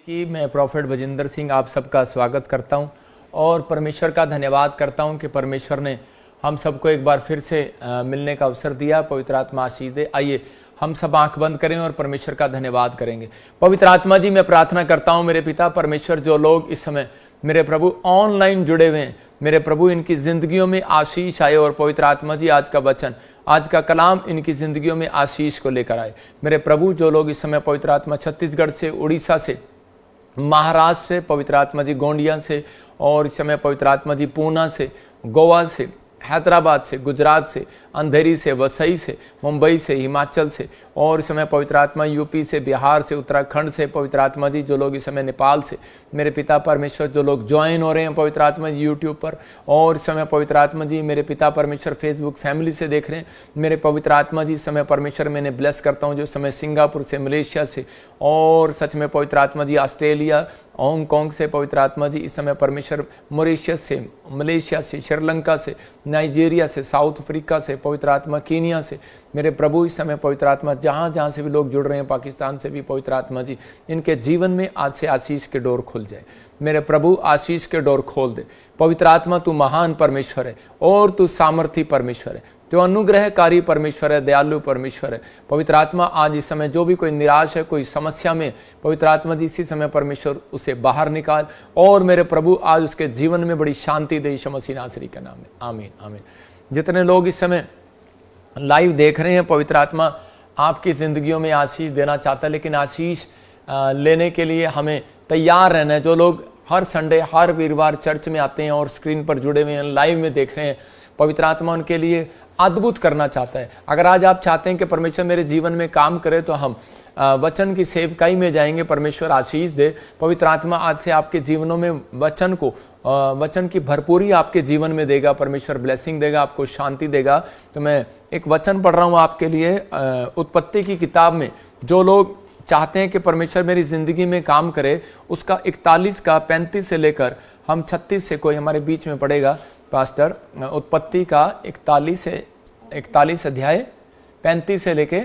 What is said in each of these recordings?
कि मैं प्रॉफेट बजिंदर सिंह आप सबका स्वागत करता हूं और परमेश्वर का धन्यवाद करता हूं कि परमेश्वर ने हम सबको एक बार फिर से मिलने का अवसर दिया। पवित्र आत्मा आशीष दे। आइए हम सब आंख बंद करें और परमेश्वर का धन्यवाद करेंगे। पवित्र आत्मा जी, मैं प्रार्थना करता हूं मेरे पिता परमेश्वर, जो लोग इस समय मेरे प्रभु ऑनलाइन जुड़े हुए हैं, मेरे प्रभु इनकी जिंदगियों में आशीष आए और पवित्र आत्मा जी आज का वचन, आज का कलाम इनकी जिंदगियों में आशीष को लेकर आए। मेरे प्रभु जो लोग इस समय पवित्र आत्मा छत्तीसगढ़ से, उड़ीसा से, महाराष्ट्र से, पवित्र आत्मा जी गोंडिया से, और इस समय पवित्र आत्मा जी पूना से, गोवा से, हैदराबाद से, गुजरात से, अंधेरी से, वसई से, मुंबई से, हिमाचल से, और इस समय पवित्र आत्मा यूपी से, बिहार से, उत्तराखंड से, पवित्र आत्मा जी जो लोग इस समय नेपाल से, मेरे पिता परमेश्वर जो लोग ज्वाइन हो रहे हैं पवित्र आत्मा जी यूट्यूब पर, और इस समय पवित्र आत्मा जी मेरे पिता परमेश्वर फेसबुक फैमिली से देख रहे हैं, मेरे पवित्र आत्मा जी इस समय परमेश्वर मैंने ब्लेस करता हूँ जो समय सिंगापुर से, मलेशिया से, और सच में पवित्र आत्मा जी ऑस्ट्रेलिया, हांगकांग से, पवित्र आत्मा जी इस समय परमेश्वर मॉरिशस से, मलेशिया से, श्रीलंका से, नाइजीरिया से, साउथ अफ्रीका से, पवित्र आत्मा कीनिया से, मेरे प्रभु इस समय पवित्र आत्मा जहाँ जहाँ से भी लोग जुड़ रहे हैं, पाकिस्तान से भी पवित्र आत्मा जी इनके जीवन में आज से आशीष के डोर खुल जाए। मेरे प्रभु आशीष के डोर खोल दे। पवित्र आत्मा तू महान परमेश्वर है और तू सामर्थी परमेश्वर है, तो अनुग्रहकारी परमेश्वर है, दयालु परमेश्वर है। पवित्र आत्मा आज इस समय जो भी कोई निराश है, कोई समस्या में, पवित्र आत्मा जी इसी समय परमेश्वर उसे बाहर निकाल और मेरे प्रभु आज उसके जीवन में बड़ी शांति दे, यीशु मसीह नासरी के नाम में, आमीन आमीन। जितने लोग इस समय लाइव देख रहे हैं, पवित्र आत्मा आपकी जिंदगियों में आशीष देना चाहता है, लेकिन आशीष लेने के लिए हमें तैयार रहना है। जो लोग हर संडे, हर वीरवार चर्च में आते हैं और स्क्रीन पर जुड़े हुए हैं, लाइव में देख रहे हैं, पवित्र आत्मा उनके लिए अद्भुत करना चाहता है। अगर आज आप चाहते हैं कि परमेश्वर मेरे जीवन में काम करे, तो हम वचन की सेवकाई में जाएंगे। परमेश्वर आशीष दे। पवित्र आत्मा आज से आपके जीवनों में वचन की भरपूरी आपके जीवन में देगा। परमेश्वर ब्लेसिंग देगा, आपको शांति देगा। तो मैं एक वचन पढ़ रहा हूँ आपके लिए उत्पत्ति की किताब में। जो लोग चाहते हैं कि परमेश्वर मेरी जिंदगी में काम करे, उसका 41 का 35 से लेकर हम 36 से कोई हमारे बीच में पढ़ेगा पास्टर। उत्पत्ति का 41 अध्याय 35 से लेके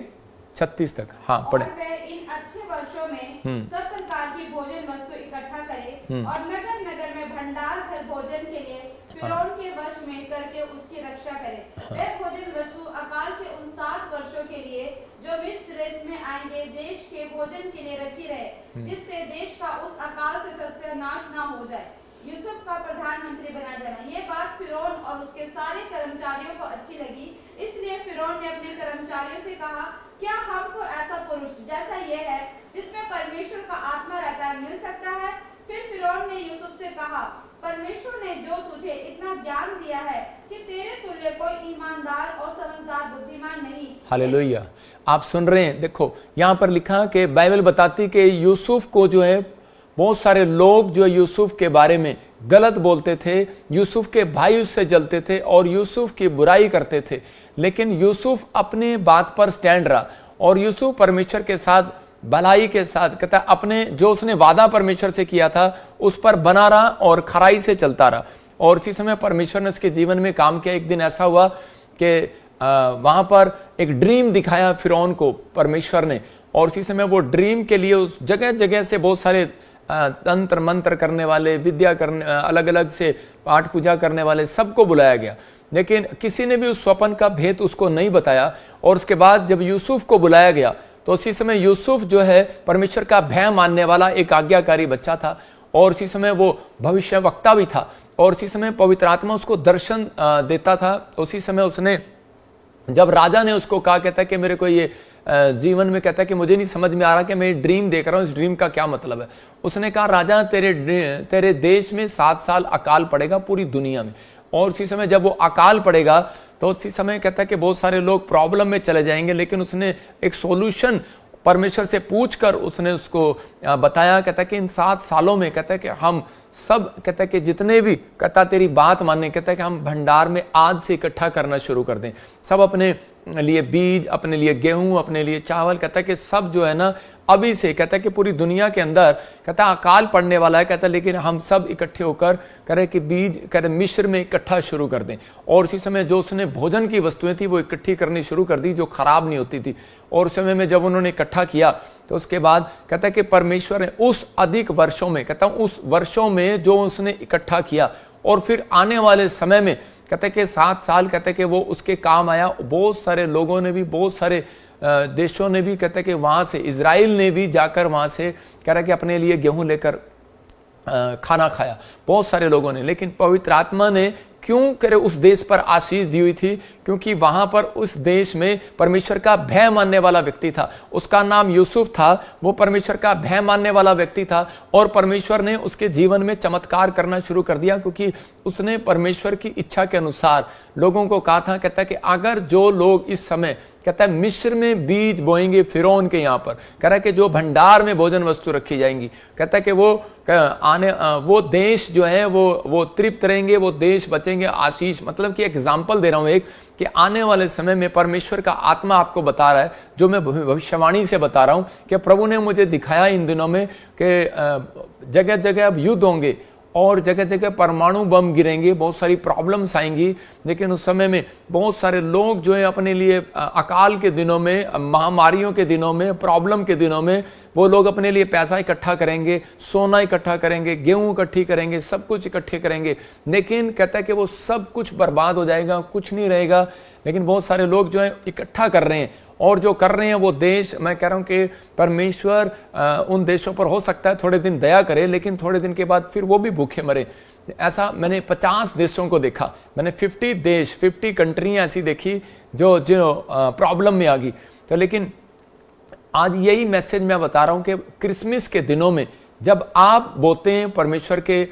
36 तक। हाँ पढ़े। इन अच्छे वर्षों में सब प्रकार की भोजन वस्तु इकट्ठा करे और नगर नगर में भंडार घर भोजन के लिए फिरौन के वश में करके उसकी रक्षा करे। वह भोजन वस्तु अकाल के उन 7 वर्षों के लिए जो मिस्र देश में आएंगे देश के भोजन के लिए रखी रहे, जिससे देश का उस अकाल से सत्यानाश न हो जाए। यूसुफ का प्रधानमंत्री बना जाना। ये बात फिरौन और उसके सारे कर्मचारियों को अच्छी लगी, इसलिए फिरौन ने अपने कर्मचारियों से कहा, क्या हमको ऐसा पुरुष जैसा ये है जिसमें परमेश्वर का आत्मा रहता है मिल सकता है? फिर फिरौन ने यूसुफ से कहा, परमेश्वर ने जो तुझे इतना ज्ञान दिया है कि तेरे तुल्य कोई ईमानदार और समझदार बुद्धिमान नहीं। हालेलुया। आप सुन रहे हैं, देखो यहाँ पर लिखा कि बाइबल बताती कि यूसुफ को जो है बहुत सारे लोग जो यूसुफ के बारे में गलत बोलते थे, यूसुफ के भाई उससे जलते थे और यूसुफ की बुराई करते थे, लेकिन यूसुफ अपने बात पर स्टैंड रहा और यूसुफ परमेश्वर के साथ, भलाई के साथ, कहता अपने जो उसने वादा परमेश्वर से किया था उस पर बना रहा और खराई से चलता रहा। और इसी समय परमेश्वर ने उसके जीवन में काम किया। एक दिन ऐसा हुआ कि वहां पर एक ड्रीम दिखाया फिरौन को परमेश्वर ने, और इसी समय वो ड्रीम के लिए उस जगह जगह से बहुत सारे तंत्र मंत्र करने वाले, विद्या करने, अलग अलग से पाठ पूजा करने वाले सबको बुलाया गया, लेकिन किसी ने भी उस स्वप्न का भेद उसको नहीं बताया। और उसके बाद जब यूसुफ को बुलाया गया तो उसी समय यूसुफ जो है परमेश्वर का भय मानने वाला एक आज्ञाकारी बच्चा था, और उसी समय वो भविष्यवक्ता भी था, और उसी समय पवित्र आत्मा उसको दर्शन देता था। उसी समय उसने, जब राजा ने उसको कहा, कहता है कि मेरे को ये जीवन में, कहता है कि मुझे नहीं समझ में आ रहा कि मैं ड्रीम देख रहा हूँ, इस ड्रीम का क्या मतलब है। उसने कहा, राजा तेरे देश में 7 साल अकाल पड़ेगा पूरी दुनिया में, और उसी समय जब वो अकाल पड़ेगा तो उसी समय कहता है कि बहुत सारे लोग प्रॉब्लम में चले जाएंगे, लेकिन उसने एक सॉल्यूशन परमेश्वर से पूछकर उसने उसको बताया। कहता है कि इन 7 सालों में, कहता है कि हम सब, कहता है कि जितने भी, कहता तेरी बात मानने, कहता है कि हम भंडार में आज से इकट्ठा करना शुरू कर दें, सब अपने लिए बीज, अपने लिए गेहूं, अपने लिए चावल, कहता है कि सब जो है ना अभी से, कहता है कि पूरी दुनिया के अंदर, कहता है अकाल पड़ने वाला है, कहता है लेकिन हम सब इकट्ठे होकर करे कि बीज, कहते मिस्र में इकट्ठा शुरू कर दें। और उसी समय जो उसने भोजन की वस्तुएं थी वो इकट्ठी करनी शुरू कर दी जो खराब नहीं होती थी। और उस समय में जब उन्होंने इकट्ठा किया तो उसके बाद कहता है कि परमेश्वर ने उस अधिक वर्षों में, कहता हूं उस वर्षों में जो उसने इकट्ठा किया, और फिर आने वाले समय में कहते हैं कि 7 साल कहते हैं कि वो उसके काम आया। बहुत सारे लोगों ने भी, बहुत सारे देशों ने भी कहते हैं कि वहां से, इजराइल ने भी जाकर वहां से कह रहा है कि अपने लिए गेहूं लेकर खाना खाया, बहुत सारे लोगों ने। लेकिन पवित्र आत्मा ने क्यों करे उस देश पर आशीष दी हुई थी? क्योंकि वहां पर उस देश में परमेश्वर का भय मानने वाला व्यक्ति था। उसका नाम यूसुफ था। वो परमेश्वर का भय मानने वाला व्यक्ति था और परमेश्वर ने उसके जीवन में चमत्कार करना शुरू कर दिया, क्योंकि उसने परमेश्वर की इच्छा के अनुसार लोगों को कहा था। कहता है कि अगर जो लोग इस समय कहता है मिस्र में बीज बोएंगे, फिरौन के यहाँ पर कह रहा है कि जो भंडार में भोजन वस्तु रखी जाएंगी, कहता है कि वो देश जो है वो तृप्त रहेंगे, वो देश बचेंगे, आशीष। मतलब कि एग्जाम्पल दे रहा हूं एक, कि आने वाले समय में परमेश्वर का आत्मा आपको बता रहा है, जो मैं भविष्यवाणी से बता रहा हूं, कि प्रभु ने मुझे दिखाया इन दिनों में कि जगह जगह अब युद्ध होंगे और जगह जगह परमाणु बम गिरेंगे, बहुत सारी प्रॉब्लम्स आएंगी। लेकिन उस समय में बहुत सारे लोग जो है अपने लिए अकाल के दिनों में, महामारियों के दिनों में, प्रॉब्लम के दिनों में वो लोग अपने लिए पैसा इकट्ठा करेंगे, सोना इकट्ठा करेंगे, गेहूं इकट्ठी करेंगे, सब कुछ इकट्ठे करेंगे। लेकिन कहता है कि वो सब कुछ बर्बाद हो जाएगा, कुछ नहीं रहेगा। लेकिन बहुत सारे लोग जो है इकट्ठा कर रहे हैं, और जो कर रहे हैं वो देश, मैं कह रहा हूं कि परमेश्वर उन देशों पर हो सकता है थोड़े दिन दया करे, लेकिन थोड़े दिन के बाद फिर वो भी भूखे मरे। ऐसा मैंने 50 देशों को देखा, मैंने 50 देश, 50 कंट्रियां ऐसी देखी जो प्रॉब्लम में आ गई। तो लेकिन आज यही मैसेज मैं बता रहा हूं कि क्रिसमस के दिनों में जब आप बोते हैं परमेश्वर के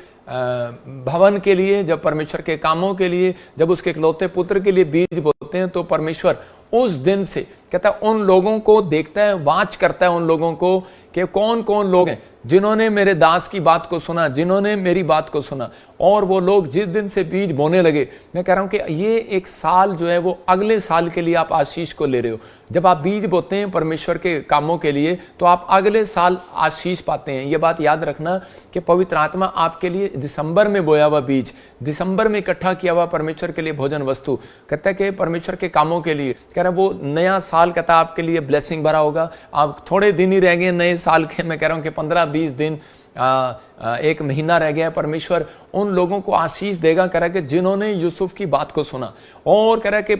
भवन के लिए, जब परमेश्वर के कामों के लिए, जब उसके इकलौते पुत्र के लिए बीज बोते हैं, तो परमेश्वर उस दिन से कहता है उन लोगों को देखता है, वाच करता है उन लोगों को कि कौन कौन लोग हैं जिन्होंने मेरे दास की बात को सुना, जिन्होंने मेरी बात को सुना। और वो लोग जिस दिन से बीज बोने लगे, मैं कह रहा हूं कि ये एक साल जो है वो अगले साल के लिए आप आशीष को ले रहे हो। जब आप बीज बोते हैं परमेश्वर के कामों के लिए, तो आप अगले साल आशीष पाते हैं। ये बात याद रखना कि पवित्र आत्मा आपके लिए दिसंबर में बोया हुआ बीज, दिसंबर में इकट्ठा किया हुआ परमेश्वर के लिए भोजन वस्तु, कहता है कि परमेश्वर के कामों के लिए, कह रहा है वो नया साल कहता है आपके लिए ब्लेसिंग भरा होगा। आप थोड़े दिन ही रह गए नए साल के, मैं कह रहा हूं कि 15-20 दिन, 1 महीना रह गया है। परमेश्वर उन लोगों को आशीष देगा, कह रहा है कि जिन्होंने यूसुफ की बात को सुना। और कह रहा है कि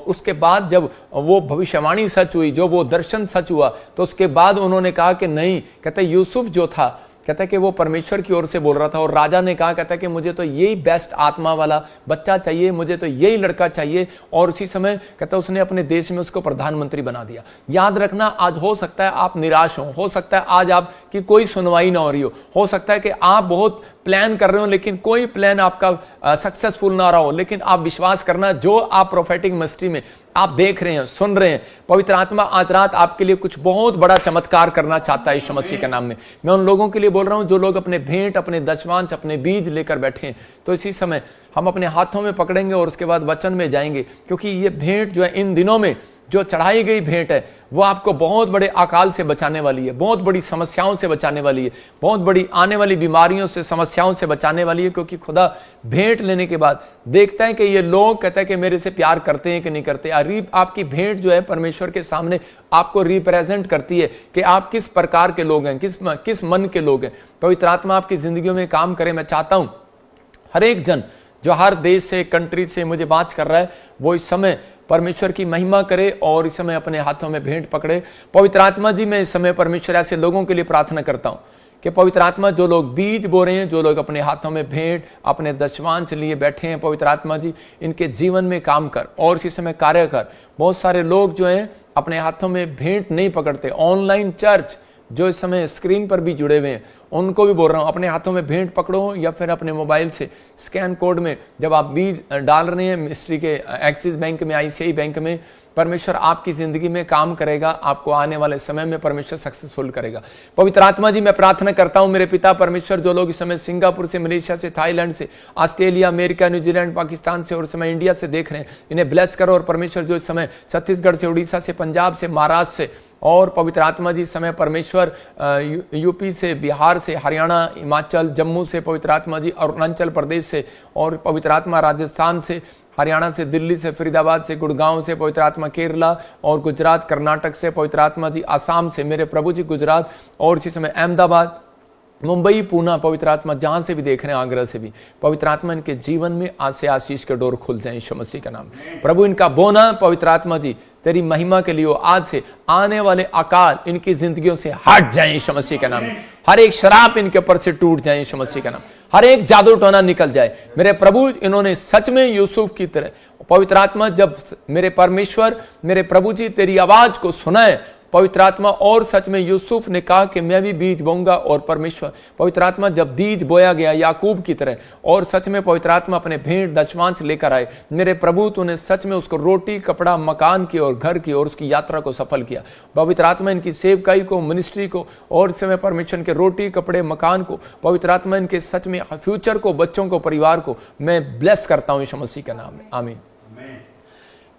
उसके बाद जब वो भविष्यवाणी सच हुई, जो वो दर्शन सच हुआ, तो उसके बाद उन्होंने कहा कि नहीं, कहते यूसुफ जो था, कहता है कि वो परमेश्वर की ओर से बोल रहा था। और राजा ने कहा, कहता है कि मुझे तो यही बेस्ट आत्मा वाला बच्चा चाहिए, मुझे तो यही लड़का चाहिए। और उसी समय कहता है उसने अपने देश में उसको प्रधानमंत्री बना दिया। याद रखना, आज हो सकता है आप निराश हो सकता है आज आपकी कोई सुनवाई ना हो रही हो सकता है कि आप बहुत प्लान कर रहे हो लेकिन कोई प्लान आपका सक्सेसफुल ना रहा हो। लेकिन आप विश्वास करना, जो आप प्रोफेटिक मिनिस्ट्री में आप देख रहे हैं, सुन रहे हैं, पवित्र आत्मा आज रात आपके लिए कुछ बहुत बड़ा चमत्कार करना चाहता है यीशु मसीह के नाम में। मैं उन लोगों के लिए बोल रहा हूं जो लोग अपने भेंट, अपने दशमांश, अपने बीज लेकर बैठे हैं। तो इसी समय हम अपने हाथों में पकड़ेंगे और उसके बाद वचन में जाएंगे, क्योंकि ये भेंट जो है इन दिनों में जो चढ़ाई गई भेंट है वो आपको बहुत बड़े अकाल से बचाने वाली है, बहुत बड़ी समस्याओं से बचाने वाली है, बहुत बड़ी आने वाली बीमारियों से, समस्याओं से बचाने वाली है। क्योंकि खुदा भेंट लेने के बाद देखता है कि ये लोग, कहता है कि मेरे से प्यार करते हैं कि नहीं करते। आपकी भेंट जो है परमेश्वर के सामने आपको रिप्रेजेंट करती है कि आप किस प्रकार के लोग हैं, किस मन के लोग हैं। पवित्र आत्मा आपकी जिंदगियों में काम करे। मैं चाहता हूं हर एक जन जो हर देश से, कंट्री से मुझे बात कर रहा है, वो इस समय परमेश्वर की महिमा करे और इस समय अपने हाथों में भेंट पकड़े। पवित्र आत्मा जी, मैं इस समय परमेश्वर ऐसे लोगों के लिए प्रार्थना करता हूं कि पवित्र आत्मा, जो लोग बीज बो रहे हैं, जो लोग अपने हाथों में भेंट, अपने दशमांश लिए बैठे हैं, पवित्र आत्मा जी इनके जीवन में काम कर और इसी समय कार्य कर। बहुत सारे लोग जो हैं अपने हाथों में भेंट नहीं पकड़ते। ऑनलाइन चर्च जो इस समय स्क्रीन पर भी जुड़े हुए हैं, उनको भी बोल रहा हूं, अपने हाथों में भेंट पकड़ो या फिर अपने मोबाइल से स्कैन कोड में जब आप बीज डाल रहे हैं, मिनिस्ट्री के एक्सिस बैंक में, ICICI बैंक में, परमेश्वर आपकी जिंदगी में काम करेगा। आपको आने वाले समय में परमेश्वर सक्सेसफुल करेगा। पवित्र आत्मा जी, मैं प्रार्थना करता हूं मेरे पिता परमेश्वर, जो लोग इस समय सिंगापुर से, मलेशिया से, थाईलैंड से, ऑस्ट्रेलिया, अमेरिका, न्यूजीलैंड, पाकिस्तान से और इस समय इंडिया से देख रहे हैं, इन्हें ब्लेस करो। और परमेश्वर जो इस समय छत्तीसगढ़ से, उड़ीसा से, पंजाब से, महाराष्ट्र से, और पवित्र आत्मा जी इस समय परमेश्वर यूपी से, बिहार से, हरियाणा, हिमाचल, जम्मू से, पवित्र आत्मा जी अरुणाचल प्रदेश से, और पवित्र आत्मा राजस्थान से, हरियाणा से, दिल्ली से, फरीदाबाद से, गुड़गांव से, पवित्र आत्मा केरला और गुजरात, कर्नाटक से, पवित्र आत्मा जी आसाम से, मेरे प्रभु जी गुजरात, और इसी समय अहमदाबाद, मुंबई, पूना, पवित्र आत्मा जहां से भी देख रहे हैं, आगरा से भी, पवित्र आत्मा इनके जीवन में आज से आशीष के डोर खुल जाए यीशु मसीह का नाम। प्रभु इनका बोना पवित्र आत्मा जी तेरी महिमा के लिए हो, आज से आने वाले अकाल इनकी जिंदगियों से हट जाए यीशु मसीह का नाम। हर एक शराब इनके ऊपर से टूट जाए यीशु मसीह का नाम। हर एक जादू टोना निकल जाए। मेरे प्रभु इन्होंने सच में यूसुफ की तरह पवित्र आत्मा, जब मेरे परमेश्वर मेरे प्रभु जी तेरी आवाज को सुनाए पवित्र आत्मा, और सच में यूसुफ ने कहा कि मैं भी बीज बोऊंगा, और परमेश्वर पवित्र आत्मा जब बीज बोया गया याकूब की तरह, और सच में पवित्र आत्मा अपने भेंट दशमांश लेकर आए, मेरे प्रभु तूने सच में उसको रोटी, कपड़ा, मकान की और घर की और उसकी यात्रा को सफल किया। पवित्र आत्मा इनकी सेवकाई को, मिनिस्ट्री को, और समय परमेश्वर के रोटी, कपड़े, मकान को, पवित्र आत्मा इनके सच में फ्यूचर को, बच्चों को, परिवार को मैं ब्लेस करता हूं यीशु मसीह के नाम में, आमीन।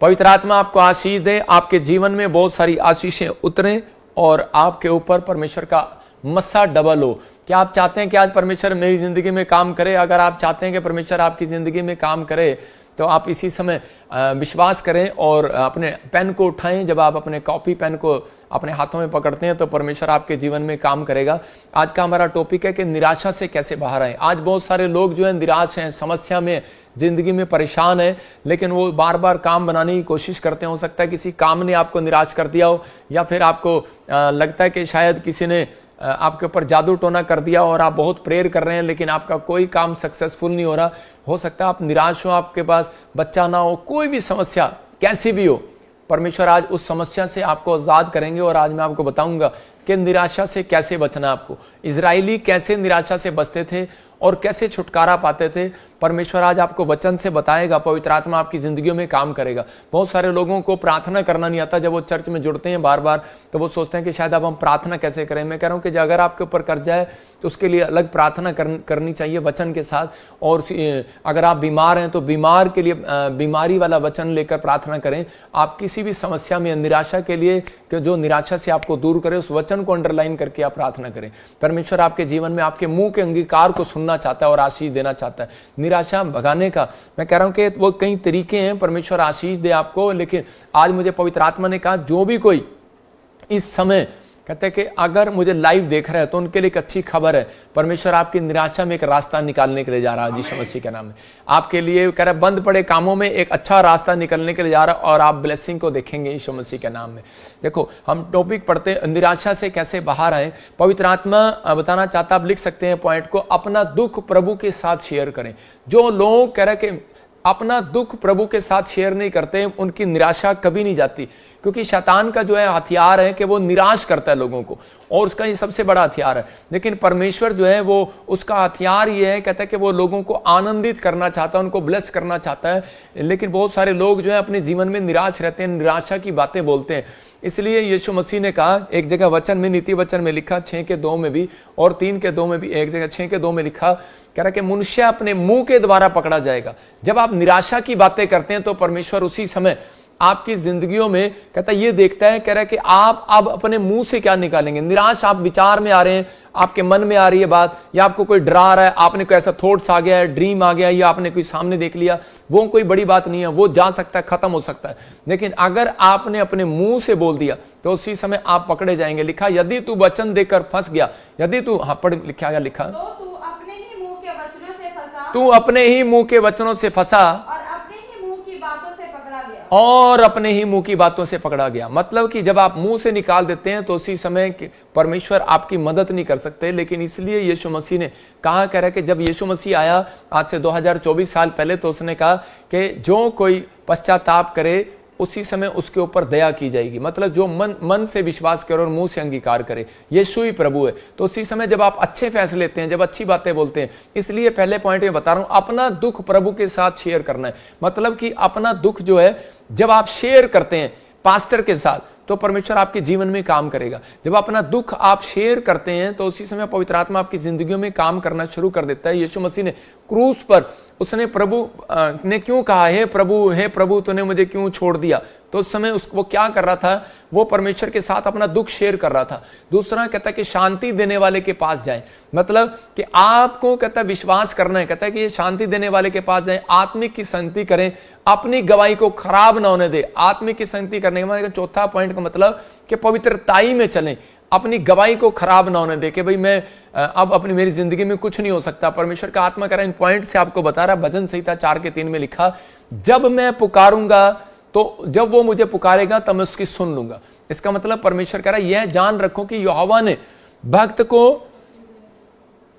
पवित्र आत्मा आपको आशीष दे, आपके जीवन में बहुत सारी आशीषें उतरें और आपके ऊपर परमेश्वर का मस्सा डबल हो। क्या आप चाहते हैं कि आज परमेश्वर मेरी जिंदगी में काम करे? अगर आप चाहते हैं कि परमेश्वर आपकी जिंदगी में काम करे तो आप इसी समय विश्वास करें और अपने पेन को उठाएं। जब आप अपने कॉपी पेन को अपने हाथों में पकड़ते हैं तो परमेश्वर आपके जीवन में काम करेगा। आज का हमारा टॉपिक है कि निराशा से कैसे बाहर आए। आज बहुत सारे लोग जो है निराश हैं, समस्या में, जिंदगी में परेशान है, लेकिन वो बार बार काम बनाने की कोशिश करते हैं। हो सकता है किसी काम ने आपको निराश कर दिया हो, या फिर आपको लगता है कि शायद किसी ने आपके ऊपर जादू टोना कर दिया और आप बहुत प्रेयर कर रहे हैं लेकिन आपका कोई काम सक्सेसफुल नहीं हो रहा। हो सकता है आप निराश हो, आपके पास बच्चा ना हो, कोई भी समस्या कैसी भी हो, परमेश्वर आज उस समस्या से आपको आजाद करेंगे। और आज मैं आपको बताऊंगा कि निराशा से कैसे बचना। आपको इजरायली कैसे निराशा से बचते थे और कैसे छुटकारा पाते थे, परमेश्वर आज आपको वचन से बताएगा। पवित्र आत्मा आपकी जिंदगियों में काम करेगा। बहुत सारे लोगों को प्रार्थना करना नहीं आता। जब वो चर्च में जुड़ते हैं बार बार तो वो सोचते हैं कि शायद अब हम प्रार्थना कैसे करें। मैं कह रहा हूं कि अगर आपके ऊपर कर्जा है तो उसके लिए अलग प्रार्थना करनी चाहिए वचन के साथ। और अगर आप बीमार हैं तो बीमार के लिए बीमारी वाला वचन लेकर प्रार्थना करें। आप किसी भी समस्या में, निराशा के लिए कि जो निराशा से आपको दूर करे, उस वचन को अंडरलाइन करके आप प्रार्थना करें। परमेश्वर आपके जीवन में आपके मुंह के अंगीकार को सुनना चाहता है और आशीष देना चाहता है। निराशा भगाने का मैं कह रहा हूं कि वो कई तरीके हैं, परमेश्वर आशीष दे आपको। लेकिन आज मुझे पवित्र आत्मा ने कहा जो भी कोई इस समय कहते हैं कि अगर मुझे लाइव देख रहा है तो उनके लिए एक अच्छी खबर है। परमेश्वर आपकी निराशा में एक रास्ता निकालने के लिए जा रहा है यीशु मसीह के नाम में। आपके लिए कह रहा है बंद पड़े कामों में एक अच्छा रास्ता निकलने के लिए जा रहा है और आप ब्लेसिंग को देखेंगे यीशु मसीह के नाम में। देखो हम टॉपिक पढ़ते हैं निराशा से कैसे बाहर आए। पवित्र आत्मा बताना चाहता, आप लिख सकते हैं पॉइंट को, अपना दुख प्रभु के साथ शेयर करें। जो लोग कह रहे कि अपना दुख प्रभु के साथ शेयर नहीं करते उनकी निराशा कभी नहीं जाती, क्योंकि शैतान का जो है हथियार है कि वो निराश करता है लोगों को और उसका ये सबसे बड़ा हथियार है। लेकिन परमेश्वर जो है वो उसका हथियार ये है, कहता है कि वो लोगों को आनंदित करना चाहता है, उनको ब्लेस करना चाहता है। लेकिन बहुत सारे लोग जो है अपने जीवन में निराश रहते हैं, निराशा की बातें बोलते हैं। इसलिए यीशु मसीह ने कहा एक जगह वचन में, नीति वचन में लिखा 6:2 में भी और 3:2 में भी, एक जगह 6:2 में लिखा, कह रहा कि मनुष्य अपने मुंह के द्वारा पकड़ा जाएगा। जब आप निराशा की बातें करते हैं तो परमेश्वर उसी समय आपकी जिंदगियों में कहता है ये देखता है, कह रहा है कि आप अब अपने मुंह से क्या निकालेंगे। निराश आप विचार में आ रहे हैं, आपके मन में आ रही है बात, या आपको कोई डरा रहा है, आपने कोई ऐसा थॉट्स आ गया है, ड्रीम आ गया, या आपने कोई सामने देख लिया, वो कोई बड़ी बात नहीं है, वो जा सकता है, खत्म हो सकता है। लेकिन अगर आपने अपने मुंह से बोल दिया तो उसी समय आप पकड़े जाएंगे। लिखा यदि तू वचन देकर फंस गया, यदि तू, हाँ पढ़, लिखा गया, लिखा तो तू अपने ही मुंह के वचनों से फंसा, तू अपने ही मुंह के वचनों से फंसा और अपने ही मुंह की बातों से पकड़ा गया, और अपने ही मुंह की बातों से पकड़ा गया। मतलब कि जब आप मुंह से निकाल देते हैं तो उसी समय परमेश्वर आपकी मदद नहीं कर सकते। लेकिन इसलिए यीशु मसीह ने कहा, कह रहा कि जब यीशु मसीह आया आज से 2024 साल पहले, तो उसने कहा कि जो कोई पश्चाताप करे उसी समय उसके ऊपर दया की जाएगी। मतलब जो मन से विश्वास करे और मुंह से अंगीकार करे, यीशु ही प्रभु है। तो उसी समय जब आप अच्छे फैसले लेते हैं, जब अच्छी बातें बोलते हैं, इसलिए पहले पॉइंट में बता रहा हूं, अपना दुख प्रभु के साथ शेयर करना है। मतलब कि अपना दुख जो है जब आप शेयर करते हैं पास्टर के साथ तो परमेश्वर आपके जीवन में काम करेगा। जब अपना दुख आप शेयर करते हैं तो उसी समय पवित्र आत्मा आपकी जिंदगियों में काम करना शुरू कर देता है। यीशु मसीह ने क्रूस पर, उसने प्रभु ने क्यों कहा, हे प्रभु तूने मुझे क्यों छोड़ दिया, तो उस समय वो क्या कर रहा था, वो परमेश्वर के साथ अपना दुख शेयर कर रहा था। दूसरा कहता है कि शांति देने वाले के पास जाएं। मतलब कि आपको कहता है विश्वास करना है, कहता है कि ये शांति देने वाले के पास जाएं, आत्मिक की शांति करें, अपनी गवाही को खराब ना होने दे। आत्मिक की संगति करने के मतलब चौथा पॉइंट का मतलब कि पवित्रताई में चलें, अपनी गवाही को खराब ना होने दे कि भाई मैं अब अपनी मेरी जिंदगी में कुछ नहीं हो सकता। परमेश्वर का आत्मा कह रहा है, इन पॉइंट से आपको बता रहा। भजन संहिता 4:3 में लिखा, जब मैं पुकारूंगा तो जब वो मुझे पुकारेगा तब मैं उसकी सुन लूंगा। इसका मतलब परमेश्वर कह रहा है, यह जान रखो कि यहोवा ने भक्त को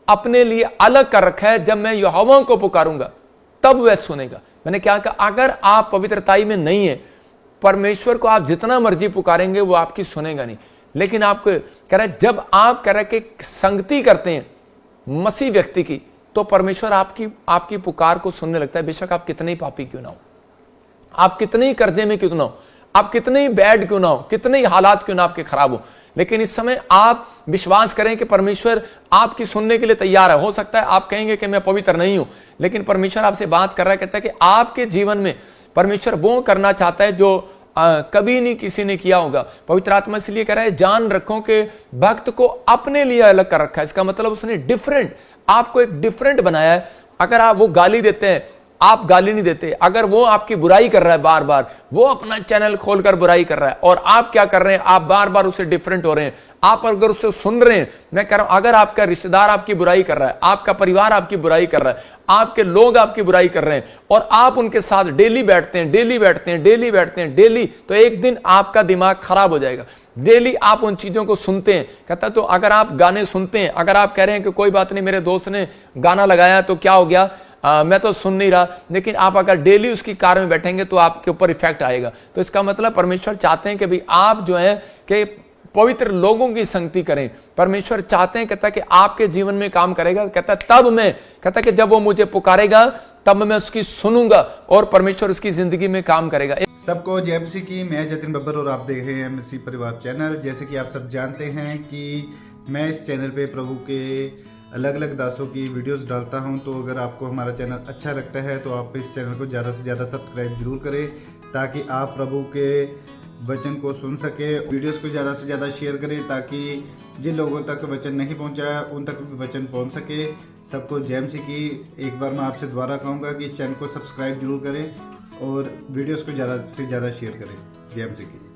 अपने लिए अलग कर रखा है। जब मैं यहोवा को पुकारूंगा तब वह सुनेगा। मैंने क्या कहा, अगर आप पवित्रताई में नहीं है, परमेश्वर को आप जितना मर्जी पुकारेंगे वो आपकी सुनेगा नहीं। लेकिन आपको कह रहा है, जब आप कह रहे कि संगति करते हैं मसीह व्यक्ति की, तो परमेश्वर आपकी पुकार को सुनने लगता है। बेशक आप कितने ही पापी क्यों ना हो, आप कितने ही कर्जे में क्यों ना हो, आप कितने ही बैड क्यों ना हो, कितने ही हालात क्यों ना आपके खराब हो, लेकिन इस समय आप विश्वास करें कि परमेश्वर आपकी सुनने के लिए तैयार है। हो सकता है आप कहेंगे कि मैं पवित्र नहीं हूं, लेकिन परमेश्वर आपसे बात कर रहा है, कहता है कि आपके जीवन में परमेश्वर वो करना चाहता है जो कभी नहीं किसी ने किया होगा। पवित्र आत्मा इसलिए कह रहा है, जान रखो कि भक्त को अपने लिए अलग कर रखा है। इसका मतलब उसने डिफरेंट, आपको एक डिफरेंट बनाया है। अगर आप वो गाली देते हैं, आप गाली नहीं देते। अगर वो आपकी बुराई कर रहा है, बार बार वो अपना चैनल खोलकर बुराई कर रहा है, और आप क्या कर रहे हैं, आप बार बार उससे डिफरेंट हो रहे हैं। आप अगर उससे सुन रहे हैं, मैं कह रहा हूं, अगर आपका रिश्तेदार आपकी बुराई कर रहा है, आपका परिवार आपकी बुराई कर रहा है, आपके लोग आपकी बुराई कर रहे हैं, और आप उनके साथ डेली बैठते हैं, डेली बैठते हैं, डेली बैठते हैं, डेली, तो एक दिन आपका दिमाग खराब हो जाएगा। डेली आप उन चीजों को सुनते हैं। कहता तो अगर आप गाने सुनते हैं, अगर आप कह रहे हैं कि कोई बात नहीं, मेरे दोस्त ने गाना लगाया तो क्या हो गया, मैं तो सुन नहीं रहा, लेकिन आप अगर डेली उसकी कार में बैठेंगे तो आपके ऊपर इफेक्ट आएगा। तो इसका मतलब परमेश्वर चाहते हैं कि भाई आप जो है कि पवित्र लोगों की संगति करें। परमेश्वर चाहते हैं, कहता कि आपके जीवन में काम करेगा। कहता तब मैं, कहता कि जब वो मुझे पुकारेगा तब मैं उसकी सुनूंगा, और परमेश्वर उसकी जिंदगी में काम करेगा। सबको जय मसीह की। मैं जतिन बब्बर और आप देख रहे हैं मसीह परिवार चैनल। जैसे कि आप सब जानते हैं कि मैं इस चैनल पे प्रभु के अलग अलग दासों की वीडियोस डालता हूं, तो अगर आपको हमारा चैनल अच्छा लगता है तो आप इस चैनल को ज़्यादा से ज़्यादा सब्सक्राइब जरूर करें, ताकि आप प्रभु के वचन को सुन सके। वीडियोस को ज़्यादा से ज़्यादा शेयर करें, ताकि जिन लोगों तक वचन नहीं पहुंचा उन तक भी वचन पहुंच सके। सबको जय मसीह की। एक बार मैं आपसे दोबारा कहूँगा कि इस चैनल को सब्सक्राइब जरूर करें और वीडियोस को ज़्यादा से ज़्यादा शेयर करें। जय मसीह की।